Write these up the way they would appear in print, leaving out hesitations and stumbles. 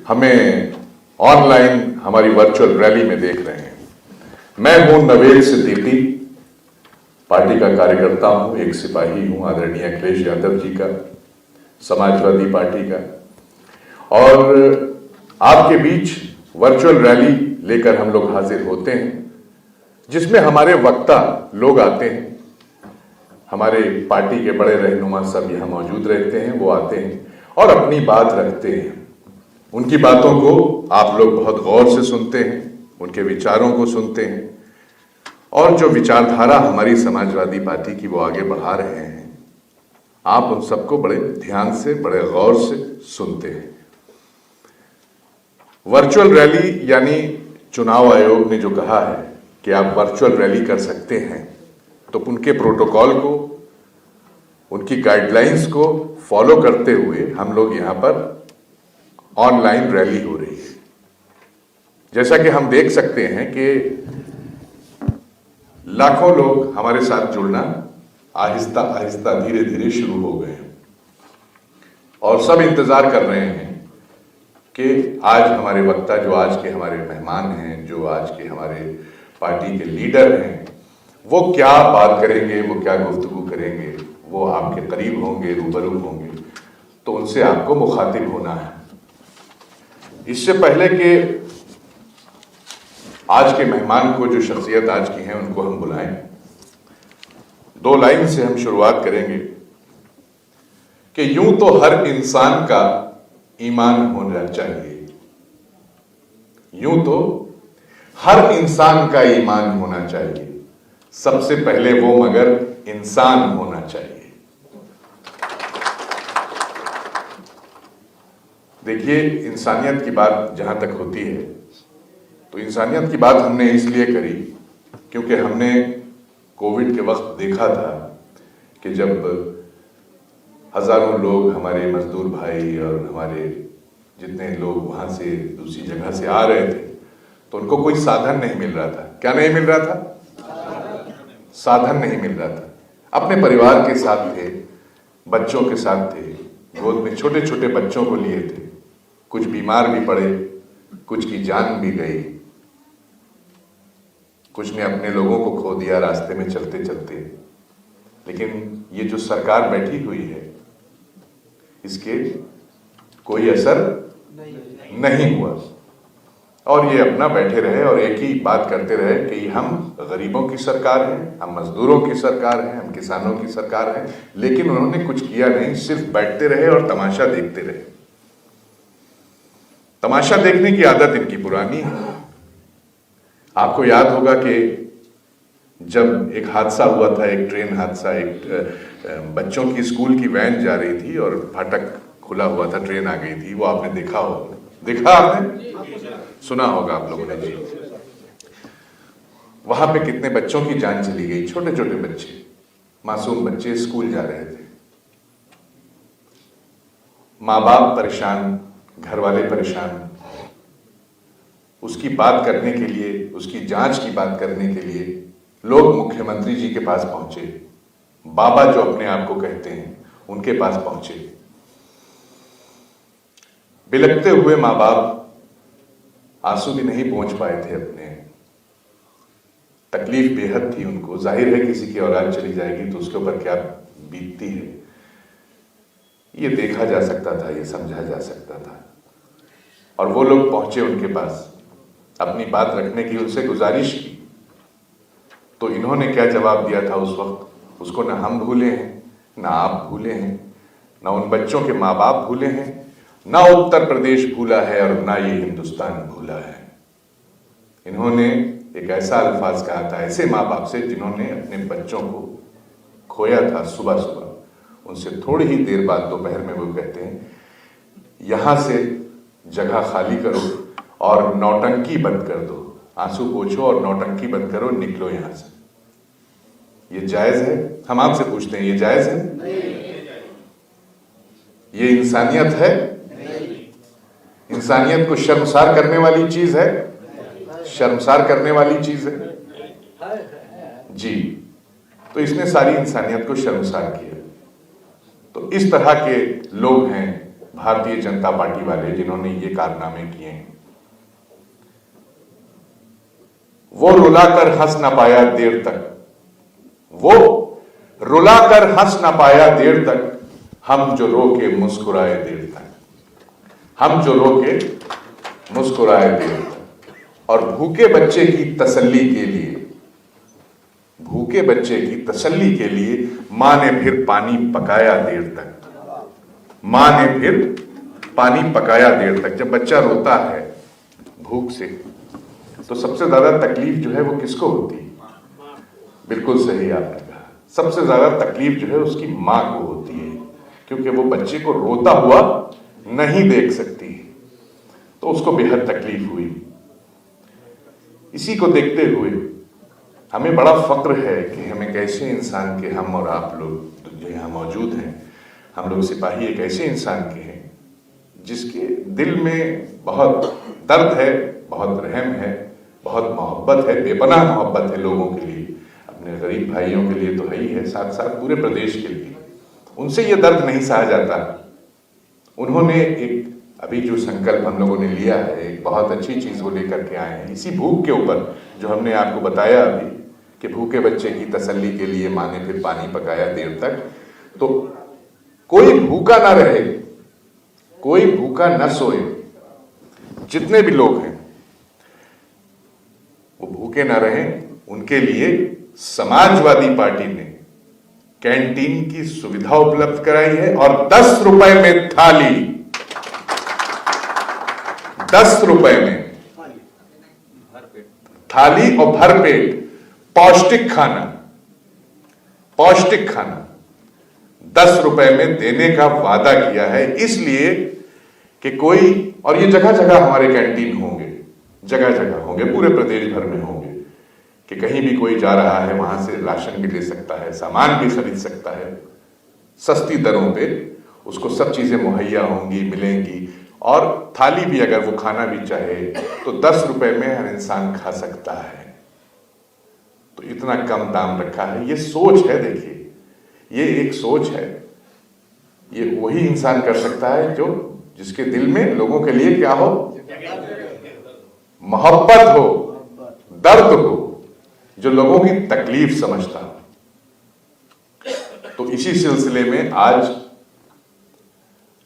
हमें ऑनलाइन हमारी virtual rally में देख रहे हैं। मैं हूं नवेल सिद्दीकी, पार्टी का कार्यकर्ता हूं, एक सिपाही हूं आदरणीय अखिलेश यादव जी का, समाजवादी पार्टी का, और आपके बीच वर्चुअल रैली लेकर हम लोग हाजिर होते हैं, जिसमें हमारे वक्ता लोग आते हैं। हमारे पार्टी के बड़े रहनुमा सब यहां मौजूद रहते हैं, वो आते हैं और अपनी बात रखते हैं। उनकी बातों को आप लोग बहुत गौर से सुनते हैं, उनके विचारों को सुनते हैं, और जो विचारधारा हमारी समाजवादी पार्टी की वो आगे बढ़ा रहे हैं, आप उन सबको बड़े ध्यान से, बड़े गौर से सुनते हैं। वर्चुअल रैली यानी चुनाव आयोग ने जो कहा है कि आप वर्चुअल रैली कर सकते हैं, तो उनके प्रोटोकॉल को, उनकी गाइडलाइंस को फॉलो करते हुए हम लोग यहां पर ऑनलाइन रैली हो रही है। जैसा कि हम देख सकते हैं कि लाखों लोग हमारे साथ जुड़ना आहिस्ता आहिस्ता, धीरे धीरे शुरू हो गए हैं, और सब इंतजार कर रहे हैं कि आज हमारे वक्ता, जो आज के हमारे मेहमान हैं, जो आज के हमारे पार्टी के लीडर हैं, वो क्या बात करेंगे, वो क्या गुफ्तगू करेंगे, वो आपके करीब होंगे, रूबरू होंगे, तो उनसे आपको मुखातिब होना है। इससे पहले कि आज के मेहमान को, जो शख्सियत आज की है, उनको हम बुलाएं, दो लाइन से हम शुरुआत करेंगे कि यूं तो हर इंसान का ईमान होना चाहिए, यूं तो हर इंसान का ईमान होना चाहिए, सबसे पहले वो मगर इंसान होना चाहिए। देखिए, इंसानियत की बात जहां तक होती है, तो इंसानियत की बात हमने इसलिए करी क्योंकि हमने कोविड के वक्त देखा था कि जब हजारों लोग, हमारे मजदूर भाई और हमारे जितने लोग वहां से दूसरी जगह से आ रहे थे, तो उनको कोई साधन नहीं मिल रहा था। क्या नहीं मिल रहा था? साधन नहीं मिल रहा था। अपने परिवार के साथ थे, बच्चों के साथ थे, गोद में छोटे छोटे बच्चों को लिए थे, कुछ बीमार भी पड़े, कुछ की जान भी गई, कुछ ने अपने लोगों को खो दिया रास्ते में चलते चलते। लेकिन ये जो सरकार बैठी हुई है, इसके कोई असर नहीं हुआ, और ये अपना बैठे रहे और एक ही बात करते रहे कि हम गरीबों की सरकार है, हम मजदूरों की सरकार है, हम किसानों की सरकार है। लेकिन उन्होंने कुछ किया नहीं, सिर्फ बैठते रहे और तमाशा देखते रहे। तमाशा देखने की आदत इनकी पुरानी है। आपको याद होगा कि जब एक हादसा हुआ था, एक ट्रेन हादसा, एक बच्चों की स्कूल की वैन जा रही थी और फाटक खुला हुआ था, ट्रेन आ गई थी, वो आपने देखा होगा। देखा आपने? सुना होगा आप लोगों ने जी। वहां पे कितने बच्चों की जान चली गई, छोटे छोटे बच्चे, मासूम बच्चे स्कूल जा रहे थे। माँ बाप परेशान, घर वाले परेशान। उसकी बात करने के लिए, उसकी जांच की बात करने के लिए लोग मुख्यमंत्री जी के पास पहुंचे, बाबा जो अपने आप को कहते हैं, उनके पास पहुंचे। बिलखते हुए माँ बाप आंसू भी नहीं पहुंच पाए थे अपने, तकलीफ बेहद थी उनको। जाहिर है किसी की औलाद चली जाएगी तो उसके ऊपर क्या बीतती है, ये देखा जा सकता था, ये समझा जा सकता था। और वो लोग पहुंचे उनके पास, अपनी बात रखने की उनसे गुजारिश की, तो इन्होंने क्या जवाब दिया था उस वक्त, उसको ना हम भूले हैं, ना आप भूले हैं, ना उन बच्चों के माँ बाप भूले हैं, ना उत्तर प्रदेश भूला है और ना ये हिंदुस्तान भूला है। इन्होंने एक ऐसा अल्फाज कहा था ऐसे माँ बाप से जिन्होंने अपने बच्चों को खोया था सुबह सुबह। उनसे थोड़ी ही देर बाद दोपहर में वो कहते हैं, यहां से जगह खाली करो और नौटंकी बंद कर दो, आंसू पोंछो और नौटंकी बंद करो, निकलो यहां से। ये जायज है? हम आपसे पूछते हैं, ये जायज है? ये इंसानियत है? इंसानियत को शर्मसार करने वाली चीज है, शर्मसार करने वाली चीज है जी। तो इसने सारी इंसानियत को शर्मसार किया। तो इस तरह के लोग हैं भारतीय जनता पार्टी वाले जिन्होंने ये कारनामे किए हैं, वो रुलाकर हंस ना पाया देर तक, वो रुलाकर हंस ना पाया देर तक, हम जो रो के मुस्कुराए देर तक, हम जो रो के मुस्कुराए देर तक। और भूखे बच्चे की तसल्ली के लिए, भूखे बच्चे की तसल्ली के लिए मां ने फिर पानी पकाया देर तक, मां ने फिर पानी पकाया देर तक। जब बच्चा रोता है भूख से तो सबसे ज्यादा तकलीफ जो है वो किसको होती है? बिल्कुल सही आपने कहा, सबसे ज्यादा तकलीफ जो है उसकी मां को होती है, क्योंकि वो बच्चे को रोता हुआ नहीं देख सकती, तो उसको बेहद तकलीफ हुई। इसी को देखते हुए हमें बड़ा फक्र है कि हम एक ऐसे इंसान के, हम और आप लोग जो यहाँ मौजूद हैं, हम लोग सिपाही एक ऐसे इंसान के हैं जिसके दिल में बहुत दर्द है, बहुत रहम है, बहुत मोहब्बत है, बेपनाह मोहब्बत है लोगों के लिए, अपने गरीब भाइयों के लिए तो है ही है, साथ साथ पूरे प्रदेश के लिए। उनसे ये दर्द नहीं सहा जाता। उन्होंने एक अभी जो संकल्प हम लोगों ने लिया है, एक बहुत अच्छी चीज वो लेकर के आए हैं, इसी भूख के ऊपर जो हमने आपको बताया अभी कि भूखे बच्चे की तसल्ली के लिए मां ने फिर पानी पकाया देर तक। तो कोई भूखा ना रहे, कोई भूखा न सोए, जितने भी लोग हैं वो भूखे ना रहें, उनके लिए समाजवादी पार्टी ने कैंटीन की सुविधा उपलब्ध कराई है और 10 रुपए में थाली, 10 रुपए में थाली और भरपेट पौष्टिक खाना, पौष्टिक खाना 10 रुपए में देने का वादा किया है। इसलिए कि कोई, और ये जगह जगह हमारे कैंटीन होंगे, जगह जगह होंगे, पूरे प्रदेश भर में होंगे, कि कहीं भी कोई जा रहा है वहां से राशन भी ले सकता है, सामान भी खरीद सकता है, सस्ती दरों पे उसको सब चीजें मुहैया होंगी, मिलेंगी, और थाली भी अगर वो खाना भी चाहे तो 10 रुपए में हर इंसान खा सकता है। तो इतना कम दाम रखा है, ये सोच है। देखिए, ये एक सोच है, ये वही इंसान कर सकता है जो जिसके दिल में लोगों के लिए क्या हो, मोहब्बत हो, दर्द हो, जो लोगों की तकलीफ समझता हो। तो इसी सिलसिले में आज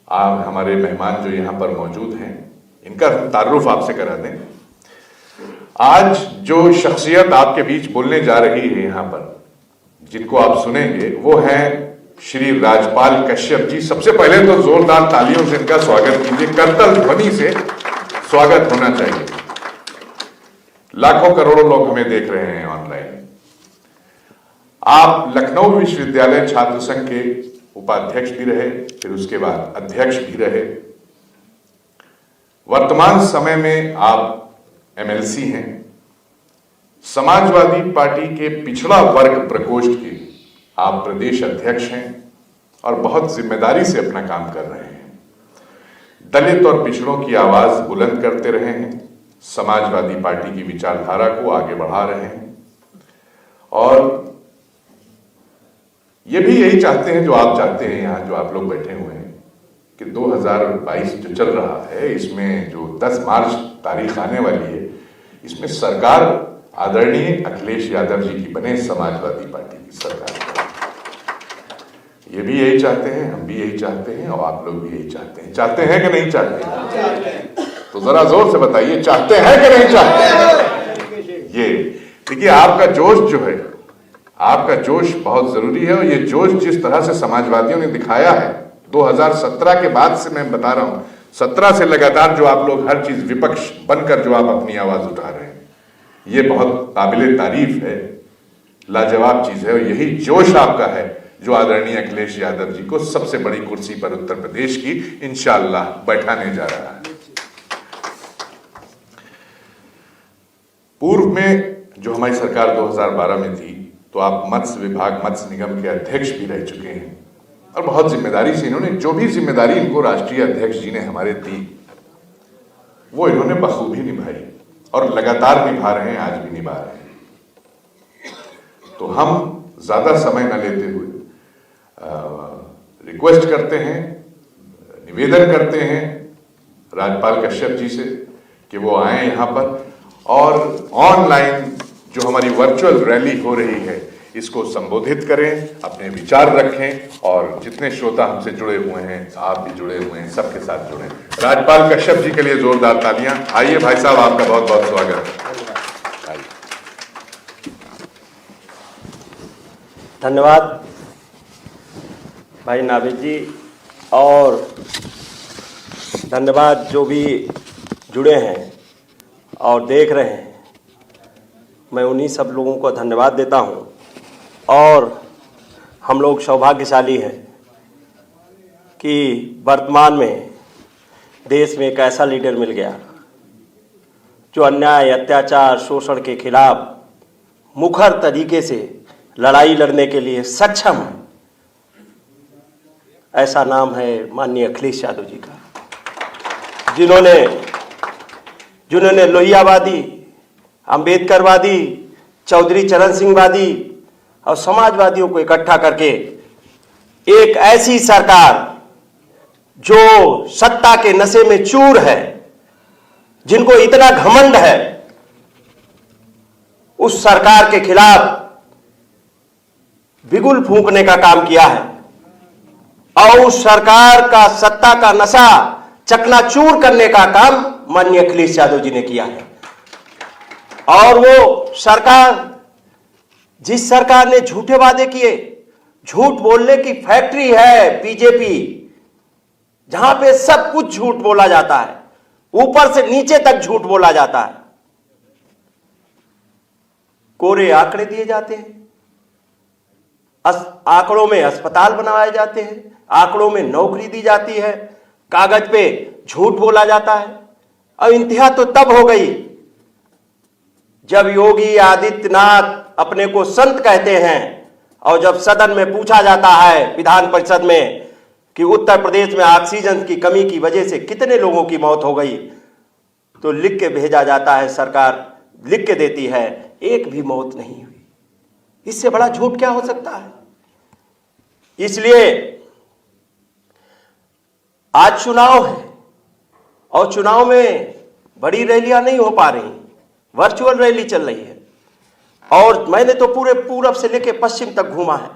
आप हमारे मेहमान जो यहां पर मौजूद हैं, इनका तारुफ आपसे करा दें। आज जो शख्सियत आपके बीच बोलने जा रही है यहां पर, जिनको आप सुनेंगे, वो हैं श्री राजपाल कश्यप जी। सबसे पहले तो जोरदार तालियों से इनका स्वागत कीजिए, करतल ध्वनि से स्वागत होना चाहिए। लाखों करोड़ों लोग हमें देख रहे हैं ऑनलाइन। आप लखनऊ विश्वविद्यालय छात्र संघ के उपाध्यक्ष भी रहे, फिर उसके बाद अध्यक्ष भी रहे। वर्तमान समय में आप एमएलसी हैं। समाजवादी पार्टी के पिछड़ा वर्ग प्रकोष्ठ के आप प्रदेश अध्यक्ष हैं और बहुत जिम्मेदारी से अपना काम कर रहे हैं। दलित और पिछड़ों की आवाज बुलंद करते रहे हैं, समाजवादी पार्टी की विचारधारा को आगे बढ़ा रहे हैं, और ये भी यही चाहते हैं जो आप चाहते हैं, यहां जो आप लोग बैठे हुए हैं, कि 2022 जो चल रहा है, इसमें जो 10 मार्च तारीख आने वाली है, इसमें सरकार आदरणीय अखिलेश यादव जी की बने, समाजवादी पार्टी की सरकार। ये भी यही चाहते हैं, हम भी यही चाहते हैं, और आप लोग भी यही चाहते हैं। चाहते हैं कि नहीं चाहते? तो जरा जोर से बताइए, चाहते हैं कि नहीं चाहते? ये देखिए, आपका जोश जो है, आपका जोश बहुत जरूरी है, और ये जोश जिस तरह से समाजवादियों ने दिखाया है 2017 के बाद से, मैं बता रहा हूं 17 से लगातार जो आप लोग हर चीज विपक्ष बनकर जो आप अपनी आवाज उठा रहे हैं, ये बहुत काबिले तारीफ है, लाजवाब चीज है। और यही जोश आपका है जो आदरणीय अखिलेश यादव जी को सबसे बड़ी कुर्सी पर उत्तर प्रदेश की इंशाअल्लाह बैठाने जा रहा है। पूर्व में जो हमारी सरकार 2012 में थी, तो आप मत्स्य विभाग, मत्स्य निगम के अध्यक्ष भी रह चुके हैं, और बहुत जिम्मेदारी से इन्होंने, जो भी जिम्मेदारी इनको राष्ट्रीय अध्यक्ष जी ने हमारे दी, वो इन्होंने बखूबी निभाई और लगातार निभा रहे हैं, आज भी निभा रहे हैं। तो हम ज्यादा समय न लेते हुए रिक्वेस्ट करते हैं, निवेदन करते हैं राज्यपाल कश्यप जी से कि वो आए यहाँ पर और ऑनलाइन जो हमारी वर्चुअल रैली हो रही है इसको संबोधित करें, अपने विचार रखें और जितने श्रोता हमसे जुड़े हुए हैं, आप भी जुड़े हुए हैं, सबके साथ जुड़ें। राज्यपाल कश्यप जी के लिए जोरदार तालियां। आइए भाई साहब, आपका बहुत बहुत स्वागत है। धन्यवाद भाई नाभिद जी, और धन्यवाद जो भी जुड़े हैं और देख रहे हैं। मैं उन्हीं सब लोगों को धन्यवाद देता हूं। और हम लोग सौभाग्यशाली हैं कि वर्तमान में देश में एक ऐसा लीडर मिल गया जो अन्याय, अत्याचार, शोषण के खिलाफ मुखर तरीके से लड़ाई लड़ने के लिए सक्षम है। ऐसा नाम है माननीय अखिलेश यादव जी का, जिन्होंने लोहियावादी, अंबेडकरवादी, चौधरी चरण सिंह वादी और समाजवादियों को इकट्ठा करके एक ऐसी सरकार जो सत्ता के नशे में चूर है, जिनको इतना घमंड है, उस सरकार के खिलाफ बिगुल फूंकने का काम किया है और उस सरकार का सत्ता का नशा चकनाचूर करने का काम माननीय अखिलेश यादव जी ने किया है। और वो सरकार, जिस सरकार ने झूठे वादे किए, झूठ बोलने की फैक्ट्री है बीजेपी, जहां पे सब कुछ झूठ बोला जाता है, ऊपर से नीचे तक झूठ बोला जाता है। कोरे आंकड़े दिए जाते हैं, आंकड़ों में अस्पताल बनवाए जाते हैं, आंकड़ों में नौकरी दी जाती है, कागज पे झूठ बोला जाता है। और इंतहा तो तब हो गई जब योगी आदित्यनाथ अपने को संत कहते हैं और जब सदन में पूछा जाता है, विधान परिषद में, कि उत्तर प्रदेश में ऑक्सीजन की कमी की वजह से कितने लोगों की मौत हो गई, तो लिख के भेजा जाता है, सरकार लिख के देती है, एक भी मौत नहीं हुई। इससे बड़ा झूठ क्या हो सकता है? इसलिए आज चुनाव है और चुनाव में बड़ी रैलियां नहीं हो पा रही, वर्चुअल रैली चल रही है। और मैंने तो पूरे पूरब से लेकर पश्चिम तक घूमा है।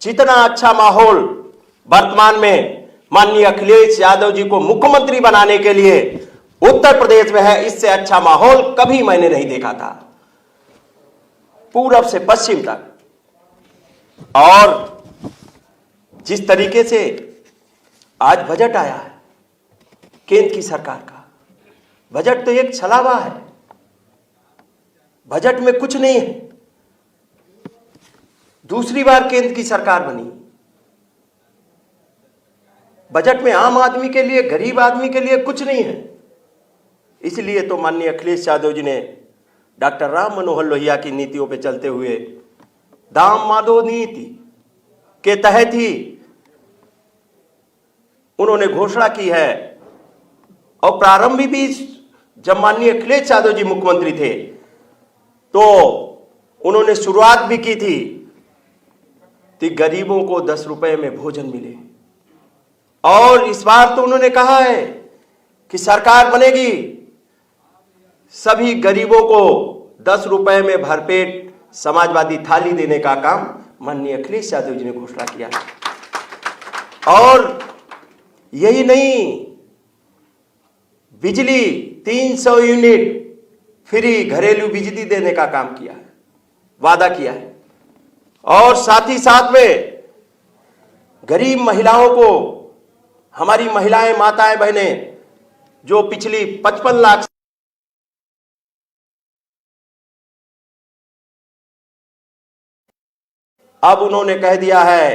जितना अच्छा माहौल वर्तमान में माननीय अखिलेश यादव जी को मुख्यमंत्री बनाने के लिए उत्तर प्रदेश में है, इससे अच्छा माहौल कभी मैंने नहीं देखा था, पूरब से पश्चिम तक। और जिस तरीके से आज बजट आया है केंद्र की सरकार का, बजट तो एक छलावा है, बजट में कुछ नहीं है। दूसरी बार केंद्र की सरकार बनी, बजट में आम आदमी के लिए, गरीब आदमी के लिए कुछ नहीं है। इसलिए तो माननीय अखिलेश यादव जी ने डॉक्टर राम मनोहर लोहिया की नीतियों पे चलते हुए दाम माधो नीति के तहत ही उन्होंने घोषणा की है। और प्रारंभ भी जब माननीय अखिलेश यादव जी मुख्यमंत्री थे तो उन्होंने शुरुआत भी की थी कि गरीबों को 10 रुपए में भोजन मिले। और इस बार तो उन्होंने कहा है कि सरकार बनेगी, सभी गरीबों को 10 रुपए में भरपेट समाजवादी थाली देने का काम माननीय अखिलेश यादव जी ने घोषणा किया है। और यही नहीं, बिजली 300 यूनिट फ्री घरेलू बिजली देने का काम किया है, वादा किया है। और साथ ही साथ में गरीब महिलाओं को, हमारी महिलाएं, माताएं, बहनें जो पिछली 55 लाख अब उन्होंने कह दिया है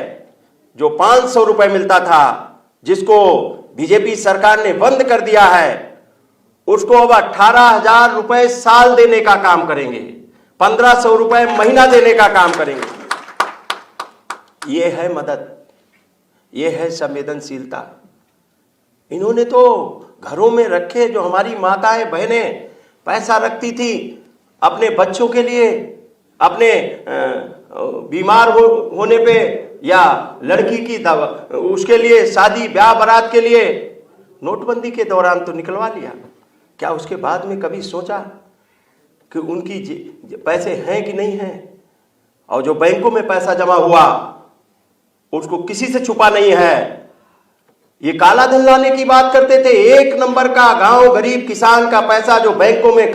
जो 500 रुपए मिलता था, जिसको बीजेपी सरकार ने बंद कर दिया है, उसको अब 18,000 रुपए साल देने का काम करेंगे, 1,500 रुपए महीना देने का काम करेंगे। ये है मदद, ये है संवेदनशीलता। इन्होंने तो घरों में रखे, जो हमारी माताएं बहनें पैसा रखती थी अपने बच्चों के लिए, अपने बीमार होने पे या लड़की की उसके लिए शादी ब्याह बारात के लिए नोटबंदी के दौरान तो निकलवा लिया, क्या उसके बाद में कभी सोचा कि उनकी पैसे हैं कि नहीं हैं? और जो बैंकों में पैसा जमा हुआ उसको किसी से छुपा नहीं है। ये काला धन लाने की बात करते थे, 1 नंबर का गांव गरीब किसान का पैसा जो बैंकों में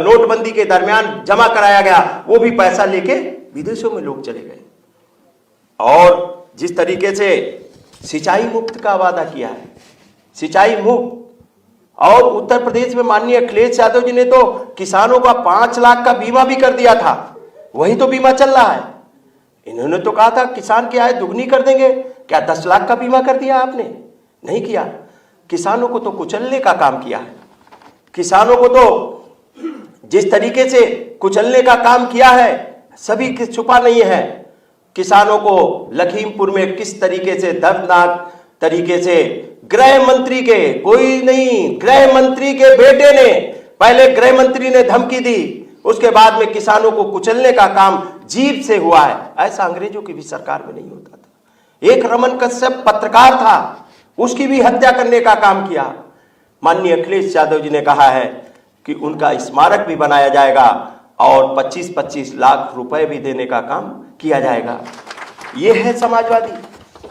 नोटबंदी के दरमियान जमा कराया गया, वो भी पैसा लेके विदेशों में लोग चले गए। और जिस तरीके से सिंचाई मुक्त का वादा किया है, सिंचाई मुक्त, और उत्तर प्रदेश में माननीय अखिलेश यादव जी ने तो किसानों का 5 लाख का बीमा भी कर दिया था, वही तो बीमा चल रहा है। इन्होंने तो कहा था किसान की आय दुगनी कर देंगे, क्या 10 लाख का बीमा कर दिया आपने? नहीं किया। किसानों को तो कुचलने का काम किया है। किसानों को तो जिस तरीके से कुचलने का काम किया है सभी के छुपा नहीं है। किसानों को लखीमपुर में किस तरीके से दर्दनाक तरीके से गृह मंत्री के, कोई नहीं, गृह मंत्री के बेटे ने, पहले गृह मंत्री ने धमकी दी, उसके बाद में किसानों को कुचलने का काम जीप से हुआ है। ऐसा अंग्रेजों की भी सरकार में नहीं होता था। एक रमन कश्यप पत्रकार था, उसकी भी हत्या करने का काम किया। माननीय अखिलेश यादव जी ने कहा है कि उनका स्मारक भी बनाया जाएगा और 25-25 लाख रुपए भी देने का काम किया जाएगा। ये है समाजवादी।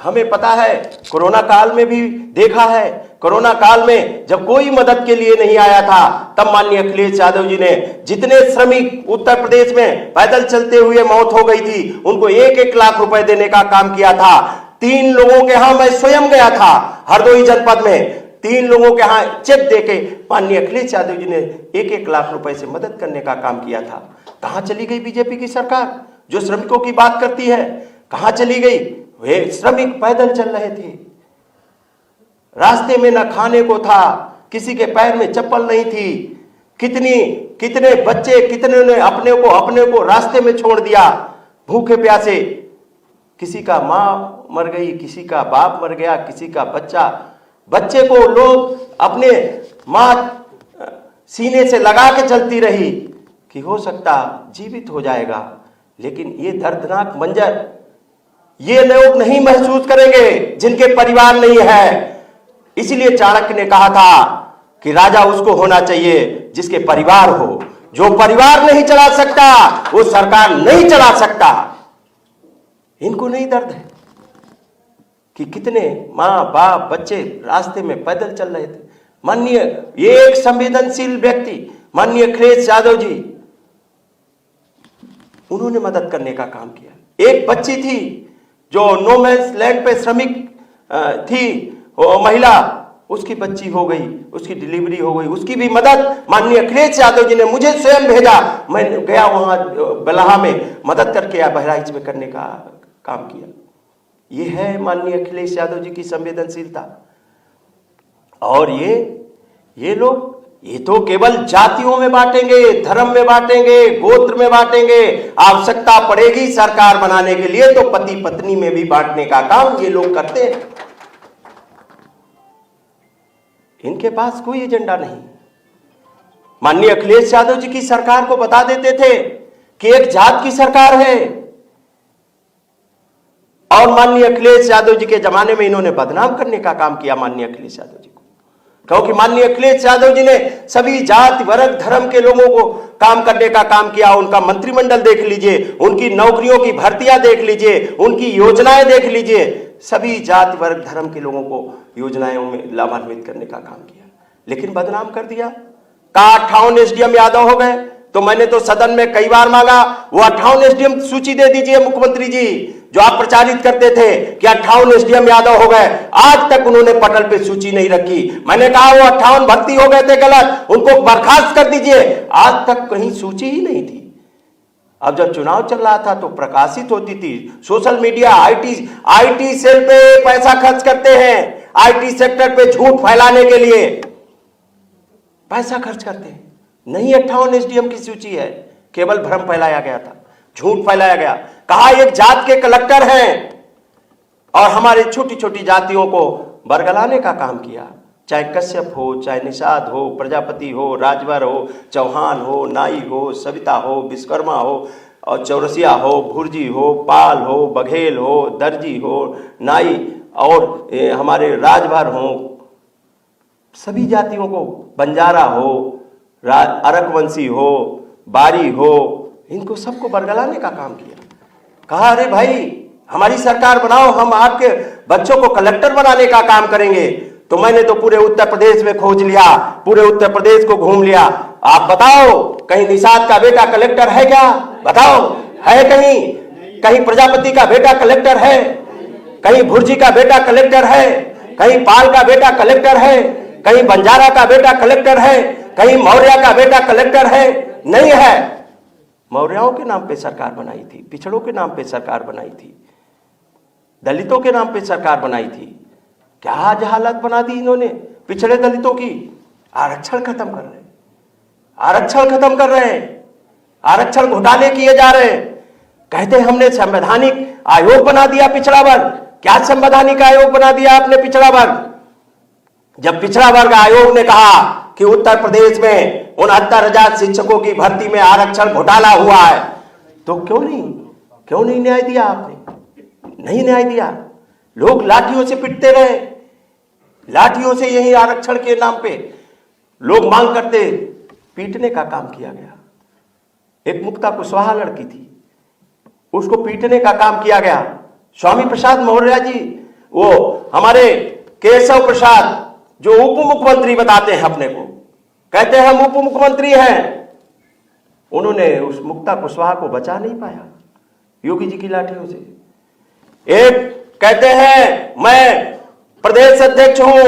हमें पता है, कोरोना काल में भी देखा है, कोरोना काल में जब कोई मदद के लिए नहीं आया था, तब माननीय अखिलेश यादव जी ने जितने श्रमिक उत्तर प्रदेश में पैदल चलते हुए मौत हो गई थी, उनको 1-1 लाख रुपए देने का काम किया था। 3 लोगों के यहां मैं स्वयं गया था, हरदोई जनपद में 3 लोगों के यहां चेक देके माननीय अखिलेश यादव जी ने 1-1 लाख रुपए से मदद करने का काम किया था। कहां चली गई बीजेपी की सरकार जो श्रमिकों की बात करती है? कहां चली गई? वे श्रमिक पैदल चल रहे थे, रास्ते में न खाने को था, किसी के पैर में चप्पल नहीं थी। कितने बच्चे, कितने ने अपने को रास्ते में छोड़ दिया भूखे प्यासे। किसी का माँ मर गई, किसी का बाप मर गया, किसी का बच्चे को लोग अपने माँ सीने से लगा के चलती रही कि हो सकता जीवित हो जाएगा। लेकिन ये दर्दनाक मंजर ये लोग नहीं महसूस करेंगे जिनके परिवार नहीं है। इसलिए चाणक्य ने कहा था कि राजा उसको होना चाहिए जिसके परिवार हो। जो परिवार नहीं चला सकता वो सरकार नहीं चला सकता। इनको नहीं दर्द है कि कितने माँ बाप बच्चे रास्ते में पैदल चल रहे थे। माननीय एक संवेदनशील व्यक्ति माननीय अखिलेश यादव जी, उन्होंने मदद करने का काम किया। एक बच्ची थी जो नो मैंस लैंड पे श्रमिक थी, महिला, उसकी बच्ची हो गई, उसकी डिलीवरी हो गई, उसकी भी मदद माननीय अखिलेश यादव जी ने मुझे स्वयं भेजा। मैं गया वहां बलहा में मदद करके या बहराइच में करने का काम किया। ये है माननीय अखिलेश यादव जी की संवेदनशीलता। और ये लोग ये तो केवल जातियों में बांटेंगे, धर्म में बांटेंगे, गोत्र में बांटेंगे। आवश्यकता पड़ेगी सरकार बनाने के लिए तो पति पत्नी में भी बांटने का काम ये लोग करते हैं। इनके पास कोई एजेंडा नहीं। माननीय अखिलेश यादव जी की सरकार को बता देते थे कि एक जात की सरकार है, और माननीय अखिलेश यादव जी के जमाने में इन्होंने बदनाम करने का काम किया माननीय अखिलेश यादव जी को। क्योंकि माननीय अखिलेश यादव जी ने सभी जाति वर्ग धर्म के लोगों को काम करने का काम किया। उनका मंत्रिमंडल देख लीजिए, उनकी नौकरियों की भर्तियां देख लीजिए, उनकी योजनाएं देख लीजिए, सभी जाति वर्ग धर्म के लोगों को योजनाओं में लाभान्वित करने का काम किया। लेकिन बदनाम कर दिया। कहा 58 एसडीएम यादव हो गए। तो मैंने तो सदन में कई बार मांगा वो 58 एसडीएम सूची दे दीजिए मुख्यमंत्री जी, जो आप प्रचारित करते थे कि 58 एसडीएम यादव हो गए। आज तक उन्होंने पटल पे सूची नहीं रखी। मैंने कहा वो 58 भर्ती हो गए थे गलत, उनको बर्खास्त कर दीजिए। आज तक कहीं सूची ही नहीं थी। अब जब चुनाव चल रहा था तो प्रकाशित होती थी। सोशल मीडिया आईटी सेल पे पैसा खर्च करते हैं, आईटी सेक्टर पे झूठ फैलाने के लिए पैसा खर्च करते हैं। नहीं 58 एसडीएम की सूची है, केवल भ्रम फैलाया गया था, झूठ फैलाया गया। कहा एक जात के कलेक्टर हैं और हमारे छोटी छोटी जातियों को बरगलाने का काम किया। चाहे कश्यप हो, चाहे निषाद हो, प्रजापति हो, राजभर हो, चौहान हो, नाई हो, सविता हो, विश्वकर्मा हो, और चौरसिया हो, भुर्जी हो, पाल हो, बघेल हो, दर्जी हो, नाई और हमारे राजभर हो, सभी जातियों को, बंजारा हो, अरकवंशी हो, बारी हो, इनको सबको बरगलाने का काम किया। कहा अरे भाई हमारी सरकार बनाओ, हम आपके बच्चों को कलेक्टर बनाने का काम करेंगे। तो मैंने तो पूरे उत्तर प्रदेश में खोज लिया, पूरे उत्तर प्रदेश को घूम लिया। आप बताओ कहीं निषाद का बेटा कलेक्टर है क्या? बताओ है कहीं? कहीं प्रजापति का बेटा कलेक्टर है? कहीं भुर्जी का बेटा कलेक्टर है? कहीं पाल का बेटा कलेक्टर है? कहीं बंजारा का बेटा कलेक्टर है? कहीं मौर्य का बेटा कलेक्टर है? नहीं है। मौर्यों के नाम पे सरकार बनाई थी, पिछड़ों के नाम पे सरकार बनाई थी, दलितों के नाम पे सरकार बनाई थी। क्या आज हालत बना दी इन्होंने पिछड़े दलितों की? आरक्षण खत्म कर रहे हैं, आरक्षण खत्म कर रहे हैं, आरक्षण घोटाले किए जा रहे हैं। कहते हैं हमने संवैधानिक आयोग बना दिया पिछड़ा वर्ग। क्या संवैधानिक आयोग बना दिया आपने पिछड़ा वर्ग? जब पिछड़ा वर्ग आयोग ने कहा कि उत्तर प्रदेश में 69,000 शिक्षकों की भर्ती में आरक्षण घोटाला हुआ है, तो क्यों नहीं न्याय दिया आपने? नहीं न्याय दिया। लोग लाठियों से पिटते रहे, लाठियों से यही आरक्षण के नाम पे लोग मांग करते, पीटने का काम किया गया। एक मुक्ता कुशवाहा लड़की थी, उसको पीटने का काम किया गया। स्वामी प्रसाद मौर्य जी, वो हमारे केशव प्रसाद जो उप मुख्यमंत्री बताते हैं अपने को, कहते हैं हम उप मुख्यमंत्री हैं, उन्होंने उस मुक्ता कुशवाहा को बचा नहीं पाया योगी जी की लाठियों से। एक कहते हैं मैं प्रदेश अध्यक्ष हूं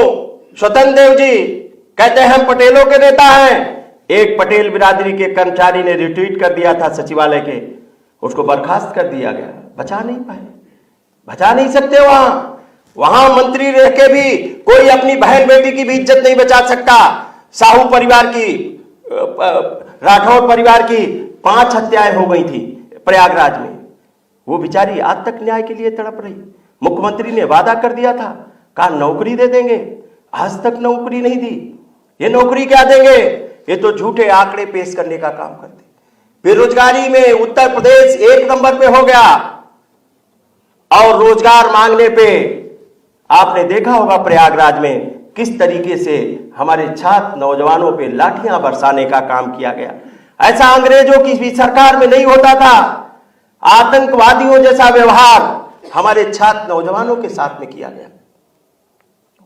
स्वतंत्र देव जी, कहते हैं हम पटेलों के नेता हैं। एक पटेल बिरादरी के कर्मचारी ने रिट्वीट कर दिया था सचिवालय के, उसको बर्खास्त कर दिया गया। बचा नहीं पाए, बचा नहीं सकते। वहां मंत्री रह के भी कोई अपनी बहन बेटी की भी इज्जत नहीं बचा सकता। साहू परिवार की, राठौर परिवार की 5 हत्याएं हो गई थी प्रयागराज में। वो बेचारी आज तक न्याय के लिए तड़प रही। मुख्यमंत्री ने वादा कर दिया था, कहा नौकरी दे देंगे, आज तक नौकरी नहीं दी। ये नौकरी क्या देंगे? ये तो झूठे आंकड़े पेश करने का काम करते। बेरोजगारी में उत्तर प्रदेश 1 नंबर पे हो गया, और रोजगार मांगने पे आपने देखा होगा प्रयागराज में किस तरीके से हमारे छात्र नौजवानों पे लाठियां बरसाने का काम किया गया। ऐसा अंग्रेजों की भी सरकार में नहीं होता था। आतंकवादियों जैसा व्यवहार हमारे छात्र नौजवानों के साथ में किया गया।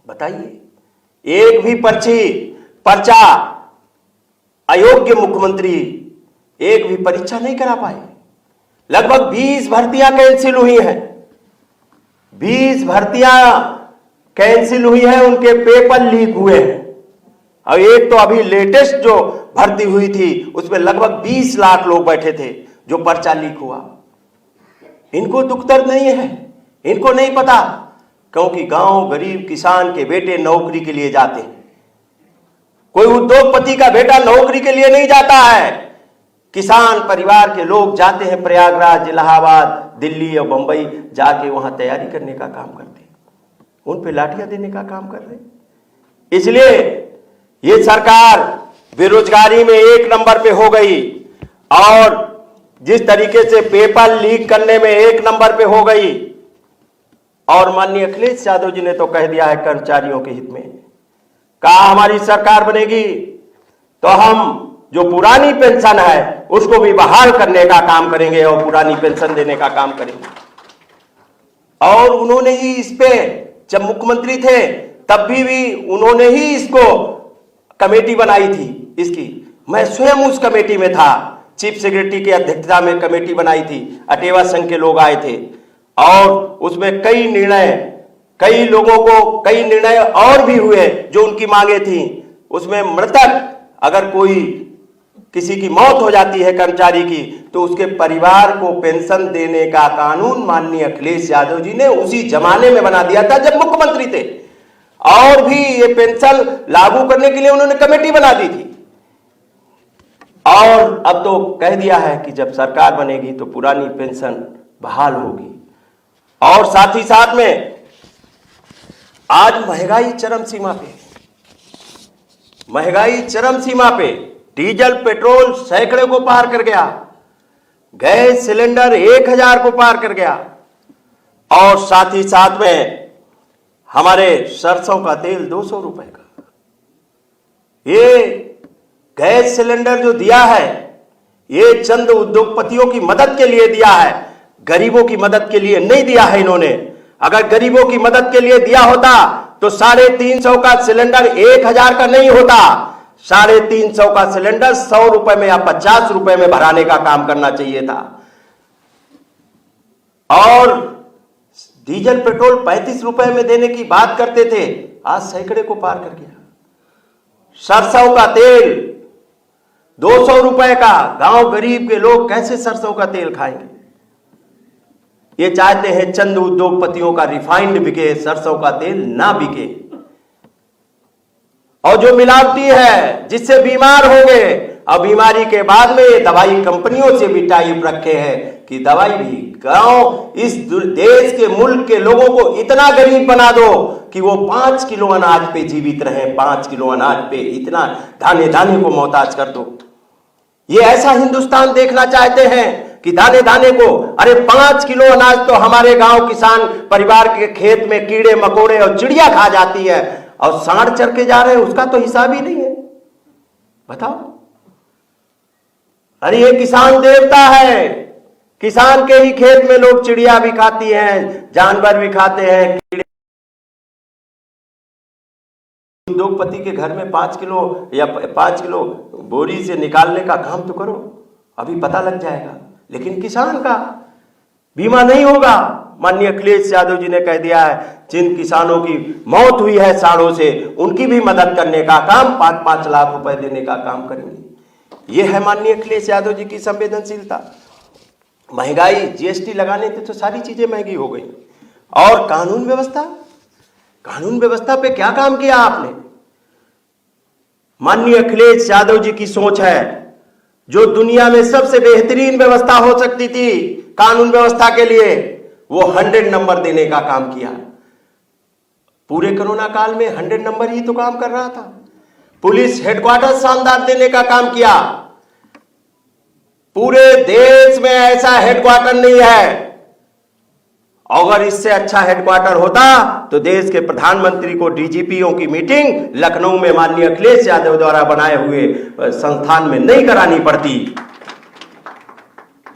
बताइए, एक भी पर्चा अयोग्य मुख्यमंत्री एक भी परीक्षा नहीं करा पाए। लगभग 20 भर्तियां कैंसिल हुई हैं, 20 भर्तियां कैंसिल हुई है, उनके पेपर लीक हुए हैं। और एक तो अभी लेटेस्ट जो भर्ती हुई थी उसमें लगभग 20 लाख लोग बैठे थे, जो पर्चा लीक हुआ। इनको दुख दर्द नहीं है, इनको नहीं पता, क्योंकि गांव गरीब किसान के बेटे नौकरी के लिए जाते हैं। कोई उद्योगपति का बेटा नौकरी के लिए नहीं जाता है। किसान परिवार के लोग जाते हैं प्रयागराज, इलाहाबाद, दिल्ली और बंबई, जाके वहां तैयारी करने का काम करते हैं, उन पे लाठियां देने का काम कर रहे हैं। इसलिए ये सरकार बेरोजगारी में 1 नंबर पे हो गई, और जिस तरीके से पेपर लीक करने में 1 नंबर पे हो गई। और माननीय अखिलेश यादव जी ने तो कह दिया है कर्मचारियों के हित में, कहा हमारी सरकार बनेगी तो हम जो पुरानी पेंशन है उसको भी बहाल करने का काम करेंगे और पुरानी पेंशन देने का काम करेंगे। और उन्होंने ही इस पे, जब मुख्यमंत्री थे तब भी उन्होंने ही इसको कमेटी बनाई थी इसकी। मैं स्वयं उस कमेटी में था, चीफ सेक्रेटरी की अध्यक्षता में कमेटी बनाई थी, अटेवा संघ के लोग आए थे, और उसमें कई लोगों को कई निर्णय और भी हुए जो उनकी मांगे थी। उसमें मृतक, अगर कोई किसी की मौत हो जाती है कर्मचारी की, तो उसके परिवार को पेंशन देने का कानून माननीय अखिलेश यादव जी ने उसी जमाने में बना दिया था जब मुख्यमंत्री थे। और भी ये पेंशन लागू करने के लिए उन्होंने कमेटी बना दी थी। और अब तो कह दिया है कि जब सरकार बनेगी तो पुरानी पेंशन बहाल होगी। और साथ ही साथ में आज महंगाई चरम सीमा पे, महंगाई चरम सीमा पे, डीजल पेट्रोल सैकड़े को पार कर गया। गैस सिलेंडर 1000 को पार कर गया। और साथ ही साथ में हमारे सरसों का तेल 200 रुपए का। ये गैस सिलेंडर जो दिया है, ये चंद उद्योगपतियों की मदद के लिए दिया है, गरीबों की मदद के लिए नहीं दिया है इन्होंने। अगर गरीबों की मदद के लिए दिया होता तो 350 का सिलेंडर 1000 का नहीं होता। 350 का सिलेंडर 100 रुपए में या 50 रुपए में भराने का काम करना चाहिए था। और डीजल पेट्रोल 35 रुपए में देने की बात करते थे, आज सैकड़े को पार कर गया। सरसों का तेल 200 रुपए का, गांव गरीब के लोग कैसे सरसों का तेल खाएंगे? ये चाहते हैं चंद उद्योगपतियों का रिफाइंड बिके, सरसों का तेल ना बिके। और जो मिलावटी है, जिससे बीमार होंगे, अब बीमारी के बाद में ये दवाई कंपनियों से भी टाइप रखे हैं कि दवाई भी गांव, इस देश के मुल्क के लोगों को इतना गरीब बना दो कि वो 5 किलो अनाज पे जीवित रहें। 5 किलो अनाज पे इतना दाने दाने को मोहताज कर दो। ये ऐसा हिंदुस्तान देखना चाहते हैं कि दाने दाने को, अरे 5 किलो अनाज तो हमारे गांव किसान परिवार के खेत में कीड़े मकोड़े और चिड़िया खा जाती है, और सांड चर के जा रहे हैं, उसका तो हिसाब ही नहीं है। बताओ, अरे ये किसान देवता है, किसान के ही खेत में लोग चिड़िया भी खाती हैं, जानवर भी खाते हैं, कीड़े। उद्योगपति के घर में 5 किलो या 5 किलो बोरी से निकालने का काम तो करो, अभी पता लग जाएगा। लेकिन किसान का बीमा नहीं होगा। माननीय अखिलेश यादव जी ने कह दिया है, जिन किसानों की मौत हुई है सांडों से, उनकी भी मदद करने का काम, 5-5 लाख रुपए देने का काम करेंगे। यह है माननीय अखिलेश यादव जी की संवेदनशीलता। महंगाई, जीएसटी लगाने थे तो सारी चीजें महंगी हो गई। और कानून व्यवस्था, कानून व्यवस्था पे क्या काम किया आपने? माननीय अखिलेश यादव जी की सोच है, जो दुनिया में सबसे बेहतरीन व्यवस्था हो सकती थी कानून व्यवस्था के लिए, वो 100 नंबर देने का काम किया। पूरे कोरोना काल में 100 नंबर ही तो काम कर रहा था। पुलिस हेडक्वार्टर शानदार देने का काम किया। पूरे देश में ऐसा हेडक्वार्टर नहीं है। अगर इससे अच्छा हेडक्वार्टर होता तो देश के प्रधानमंत्री को डीजीपीओ की मीटिंग लखनऊ में माननीय अखिलेश यादव द्वारा बनाए हुए संस्थान में नहीं करानी पड़ती।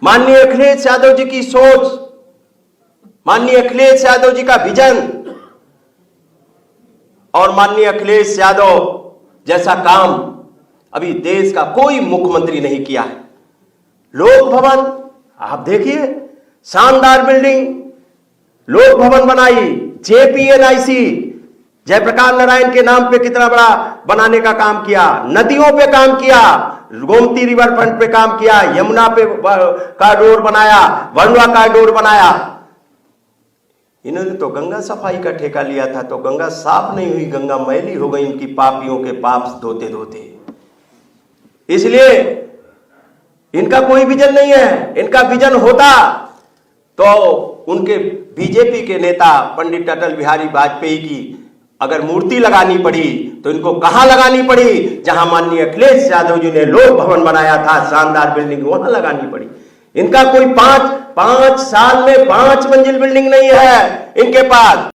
माननीय अखिलेश यादव जी की सोच, माननीय अखिलेश यादव जी का विजन और माननीय अखिलेश यादव जैसा काम अभी देश का कोई मुख्यमंत्री नहीं किया है। लोक भवन आप देखिए, शानदार बिल्डिंग लोक भवन बनाई। जेपीएनआईसी, जयप्रकाश नारायण के नाम पे कितना बड़ा बनाने का काम किया। नदियों पे काम किया, गोमती रिवर फ्रंट पे काम किया, यमुना पे कॉरिडोर बनाया, वर्णवा कॉरिडोर बनाया। इन्होंने तो गंगा सफाई का ठेका लिया था, तो गंगा साफ नहीं हुई, गंगा मैली हो गई इनकी पापियों के पाप धोते धोते। इसलिए इनका कोई विजन नहीं है। इनका विजन होता तो उनके बीजेपी के नेता पंडित अटल बिहारी वाजपेयी की अगर मूर्ति लगानी पड़ी तो इनको कहां लगानी पड़ी? जहां माननीय अखिलेश यादव जी ने लोक भवन बनाया था, शानदार बिल्डिंग, वहां लगानी पड़ी। इनका कोई 5 साल में 5 मंजिल बिल्डिंग नहीं है इनके पास।